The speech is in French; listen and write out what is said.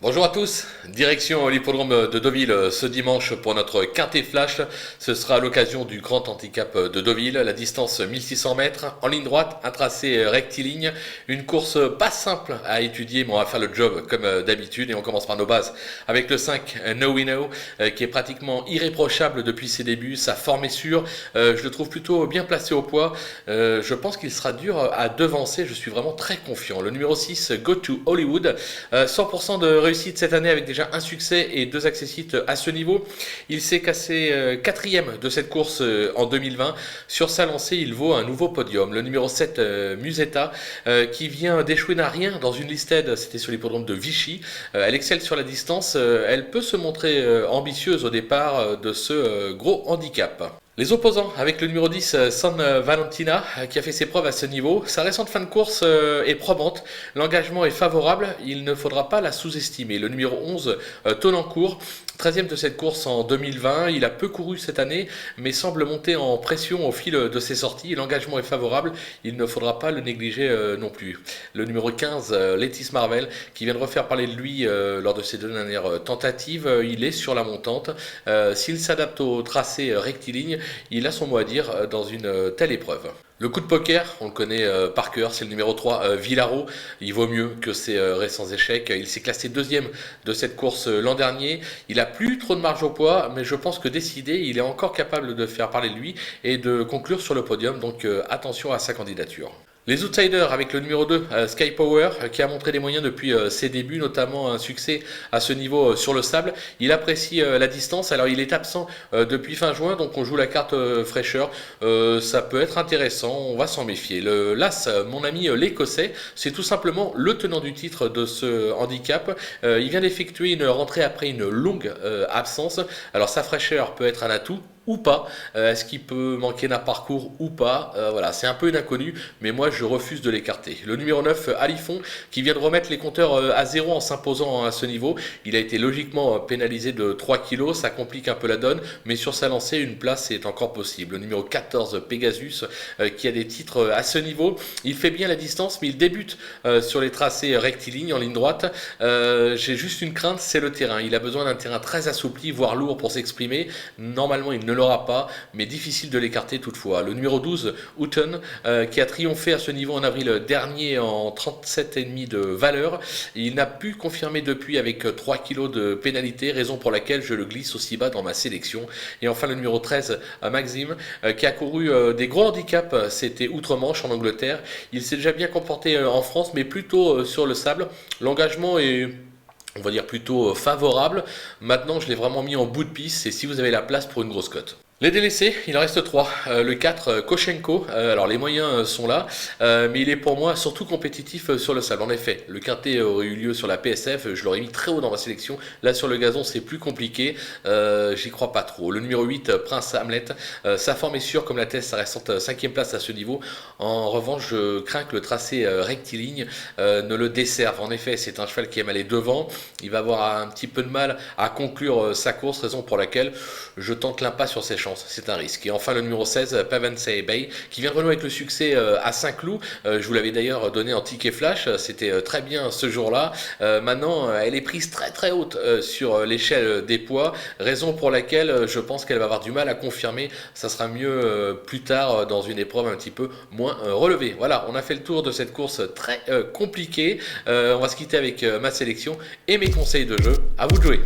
Bonjour à tous, direction l'hippodrome de Deauville ce dimanche pour notre quintet flash. Ce sera à l'occasion du grand handicap de Deauville, la distance 1600 mètres, en ligne droite, un tracé rectiligne, une course pas simple à étudier, mais on va faire le job comme d'habitude et on commence par nos bases avec le 5 No We Know qui est pratiquement irréprochable depuis ses débuts, sa forme est sûre, je le trouve plutôt bien placé au poids, je pense qu'il sera dur à devancer, je suis vraiment très confiant. Le numéro 6 Go to Hollywood, 100% de réussite cette année avec déjà un succès et 2 accessites à ce niveau. Il s'est cassé quatrième de cette course en 2020. Sur sa lancée, il vaut un nouveau podium. Le numéro 7 Musetta qui vient d'échouer n'a rien dans une listed, c'était sur l'hippodrome de Vichy. Elle excelle sur la distance, elle peut se montrer ambitieuse au départ de ce gros handicap. Les opposants avec le numéro 10 San Valentina qui a fait ses preuves à ce niveau. Sa récente fin de course est probante, l'engagement est favorable, il ne faudra pas la sous-estimer. Le numéro 11 Tonancourt, 13e de cette course en 2020, il a peu couru cette année mais semble monter en pression au fil de ses sorties. L'engagement est favorable, il ne faudra pas le négliger non plus. Le numéro 15 Letis Marvel qui vient de refaire parler de lui lors de ses 2 dernières tentatives, il est sur la montante. S'il s'adapte au tracé rectiligne, il a son mot à dire dans une telle épreuve. Le coup de poker, on le connaît par cœur, c'est le numéro 3, Villaro. Il vaut mieux que ses récents échecs. Il s'est classé 2e de cette course l'an dernier. Il a plus trop de marge au poids, mais je pense que décidé, il est encore capable de faire parler de lui et de conclure sur le podium. Donc attention à sa candidature. Les outsiders avec le numéro 2, Sky Power, qui a montré des moyens depuis ses débuts, notamment un succès à ce niveau sur le sable. Il apprécie la distance, alors il est absent depuis fin juin, donc on joue la carte fraîcheur. Ça peut être intéressant, on va s'en méfier. L'As, mon ami l'Écossais, c'est tout simplement le tenant du titre de ce handicap. Il vient d'effectuer une rentrée après une longue absence, alors sa fraîcheur peut être un atout ou pas, est-ce qu'il peut manquer d'un parcours ou pas, voilà, c'est un peu une inconnue, mais moi je refuse de l'écarter. Le numéro 9, Alifon, qui vient de remettre les compteurs à zéro en s'imposant à ce niveau, il a été logiquement pénalisé de 3 kg, ça complique un peu la donne, mais sur sa lancée, une place est encore possible. Le numéro 14, Pegasus, qui a des titres à ce niveau, il fait bien la distance, mais il débute sur les tracés rectilignes en ligne droite. J'ai juste une crainte, c'est le terrain. Il a besoin d'un terrain très assoupli, voire lourd pour s'exprimer. Normalement, il ne l'aura pas, mais difficile de l'écarter toutefois. Le numéro 12, Houghton, qui a triomphé à ce niveau en avril dernier en 37,5 de valeur. Il n'a pu confirmer depuis avec 3 kg de pénalité, raison pour laquelle je le glisse aussi bas dans ma sélection. Et enfin le numéro 13, Maxime, qui a couru des gros handicaps, c'était Outre-Manche en Angleterre. Il s'est déjà bien comporté en France, mais plutôt sur le sable. L'engagement est, on va dire, plutôt favorable. Maintenant, je l'ai vraiment mis en bout de piste, et si vous avez la place pour une grosse cote. Les délaissés, il en reste 3. Le 4, Koshenko, alors les moyens sont là, mais il est pour moi surtout compétitif sur le sable. En effet, le quintet aurait eu lieu sur la PSF, je l'aurais mis très haut dans ma sélection. Là sur le gazon, c'est plus compliqué, j'y crois pas trop. Le numéro 8, Prince Hamlet, sa forme est sûre comme la teste, sa récente 5e place à ce niveau. En revanche, je crains que le tracé rectiligne ne le desserve. En effet, c'est un cheval qui aime aller devant, il va avoir un petit peu de mal à conclure sa course, raison pour laquelle je tente l'impasse sur ses chances. C'est un risque. Et enfin le numéro 16, Pavensey Bay, qui vient de renouer avec le succès à Saint-Cloud. Je vous l'avais d'ailleurs donné en ticket flash, c'était très bien ce jour-là. Maintenant, elle est prise très très haute sur l'échelle des poids, raison pour laquelle je pense qu'elle va avoir du mal à confirmer. Ça sera mieux plus tard dans une épreuve un petit peu moins relevée. Voilà, on a fait le tour de cette course très compliquée. On va se quitter avec ma sélection et mes conseils de jeu. À vous de jouer.